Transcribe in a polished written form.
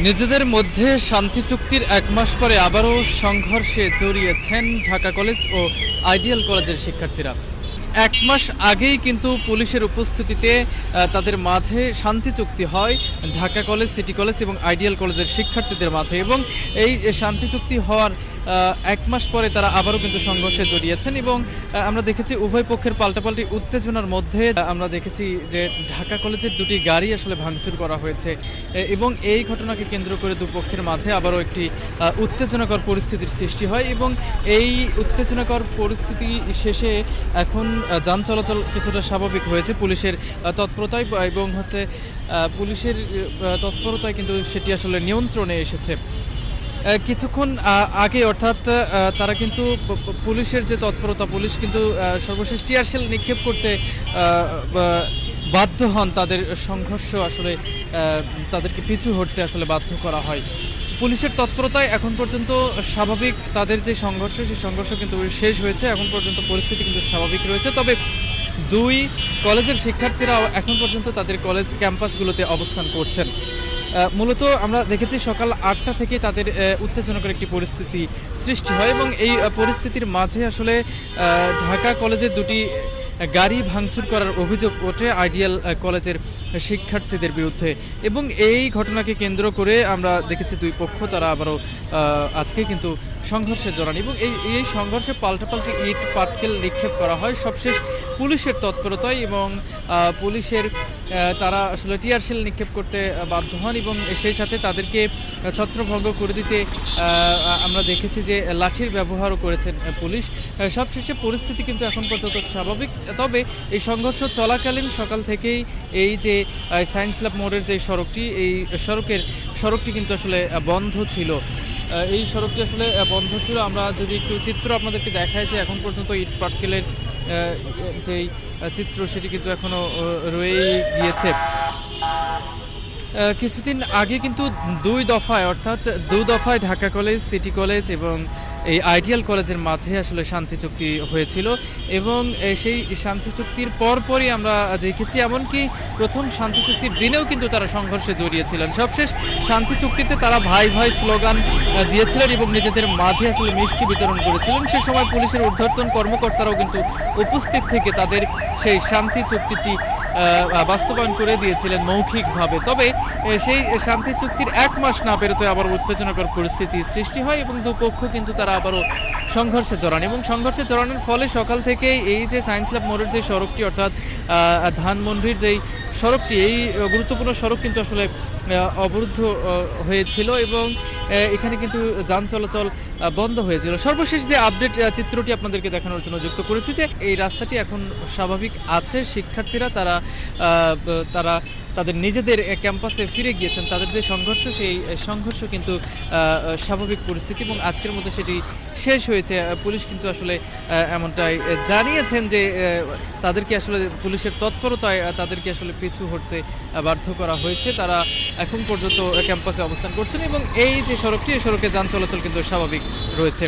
নিজেদের মধ্যে শান্তি চুক্তির এক মাস পরে আবারও সংঘর্ষে জড়িয়েছেন ঢাকা কলেজ ও আইডিয়াল কলেজের শিক্ষার্থীরা। এক মাস আগেই কিন্তু পুলিশের উপস্থিতিতে তাদের মাঝে শান্তি চুক্তি হয় ঢাকা কলেজ, সিটি কলেজ এবং আইডিয়াল কলেজের শিক্ষার্থীদের মাঝে, এবং এই শান্তি চুক্তি হওয়ার এক মাস পরে তারা আবারও কিন্তু সংঘর্ষে জড়িয়েছেন। এবং আমরা দেখেছি উভয় পক্ষের পাল্টাপাল্টি উত্তেজনার মধ্যে আমরা দেখেছি যে ঢাকা কলেজের দুটি গাড়ি আসলে ভাঙচুর করা হয়েছে, এবং এই ঘটনাকে কেন্দ্র করে দুপক্ষের মাঝে আবারও একটি উত্তেজনাকর পরিস্থিতির সৃষ্টি হয়। এবং এই উত্তেজনাকর পরিস্থিতি শেষে এখন যান চলাচল কিছুটা স্বাভাবিক হয়েছে পুলিশের তৎপরতায়, এবং পুলিশের তৎপরতায় কিন্তু সেটি আসলে নিয়ন্ত্রণে এসেছে। কিছুক্ষণ আগে অর্থাৎ তারা কিন্তু পুলিশের যে তৎপরতা, পুলিশ কিন্তু সর্বশেষ টিয়ার শেল নিক্ষেপ করতে বাধ্য হন। তাদের সংঘর্ষ আসলে তাদেরকে পিছু হটতে আসলে বাধ্য করা হয়। পুলিশের তৎপরতায় এখন পর্যন্ত স্বাভাবিক তাদের যে সংঘর্ষ, সেই সংঘর্ষ কিন্তু শেষ হয়েছে। এখন পর্যন্ত পরিস্থিতি কিন্তু স্বাভাবিক রয়েছে। তবে দুই কলেজের শিক্ষার্থীরা এখন পর্যন্ত তাদের কলেজ ক্যাম্পাসগুলোতে অবস্থান করছেন। মূলত আমরা দেখেছি সকাল 8টা থেকে তাদের উত্তেজনাকর একটি পরিস্থিতি সৃষ্টি হয়, এবং এই পরিস্থিতির মাঝে আসলে ঢাকা কলেজের দুটি গাড়ি ভাঙচুর করার অভিযোগ ওঠে আইডিয়াল কলেজের শিক্ষার্থীদের বিরুদ্ধে। এবং এই ঘটনাকে কেন্দ্র করে আমরা দেখেছি দুই পক্ষ তারা আবারও আজকে কিন্তু সংঘর্ষে জড়ান, এবং এই সংঘর্ষে পাল্টাপাল্টি ইট পাটকেল নিক্ষেপ করা হয় সবশেষ পুলিশের তৎপরতায়। এবং পুলিশের তারা আসলে টিয়ার শেল নিক্ষেপ করতে বাধ্য হন, এবং সেই সাথে তাদেরকে ছত্রভঙ্গ করে দিতে আমরা দেখেছি যে লাঠির ব্যবহারও করেছেন পুলিশ। সবশেষে পরিস্থিতি কিন্তু এখন পর্যন্ত স্বাভাবিক। তবে এই সংঘর্ষ চলাকালীন সকাল থেকেই এই যে সায়েন্স ল্যাব মোড়ের যে সড়কটি, এই সড়কটি কিন্তু আসলে বন্ধ ছিল। এই সড়কটি আসলে বন্ধ ছিল। আমরা যদি একটু চিত্র আপনাদেরকে দেখাই যে এখন পর্যন্ত ইট পাটকেলের যেই চিত্র, সেটি কিন্তু এখনো রয়ে গিয়েছে। কিছুদিন আগে কিন্তু দুই দফায় ঢাকা কলেজ, সিটি কলেজ এবং এই আইডিয়াল কলেজের মাঝে আসলে শান্তি চুক্তি হয়েছিল, এবং সেই শান্তি চুক্তির পরপরই আমরা দেখেছি এমনকি প্রথম শান্তি চুক্তির দিনেও কিন্তু তারা সংঘর্ষে জড়িয়েছিলেন। সবশেষ শান্তি চুক্তিতে তারা ভাই ভাই স্লোগান দিয়েছিলেন এবং নিজেদের মাঝে আসলে মিষ্টি বিতরণ করেছিলেন। সে সময় পুলিশের ঊর্ধ্বতন কর্মকর্তারাও কিন্তু উপস্থিত থেকে তাদের সেই শান্তি চুক্তিটি বাস্তবায়ন করে দিয়েছিলেন মৌখিকভাবে। তবে সেই শান্তি চুক্তির এক মাস না পেরোতে আবার উত্তেজনাকর পরিস্থিতি সৃষ্টি হয়, এবং দুপক্ষ কিন্তু তারা আবারও সংঘর্ষে জড়ান। এবং সংঘর্ষে জড়ানোর ফলে সকাল থেকে এই যে সায়েন্স ল্যাব মোড়ের যে সড়কটি, অর্থাৎ ধানমন্ডির যেই সড়কটি, এই গুরুত্বপূর্ণ সড়ক কিন্তু আসলে অবরুদ্ধ হয়েছিল, এবং এখানে কিন্তু যান চলাচল বন্ধ হয়েছিল। সর্বশেষ যে আপডেট চিত্রটি আপনাদেরকে দেখানোর জন্য যুক্ত করেছি যে এই রাস্তাটি এখন স্বাভাবিক আছে। শিক্ষার্থীরা তারা তাদের নিজেদের ক্যাম্পাসে ফিরে গিয়েছেন। তাদের যে সংঘর্ষ, সেই সংঘর্ষ কিন্তু স্বাভাবিক পরিস্থিতি, এবং আজকের মধ্যে সেটি শেষ হয়েছে। পুলিশ কিন্তু আসলে এমনটাই জানিয়েছেন যে তাদেরকে আসলে পুলিশের তৎপরতায় তাদেরকে আসলে পিছু হটতে বাধ্য করা হয়েছে। তারা এখন পর্যন্ত ক্যাম্পাসে অবস্থান করছেন, এবং এই যে সড়কটি, এই সড়কে যান চলাচল কিন্তু স্বাভাবিক রয়েছে।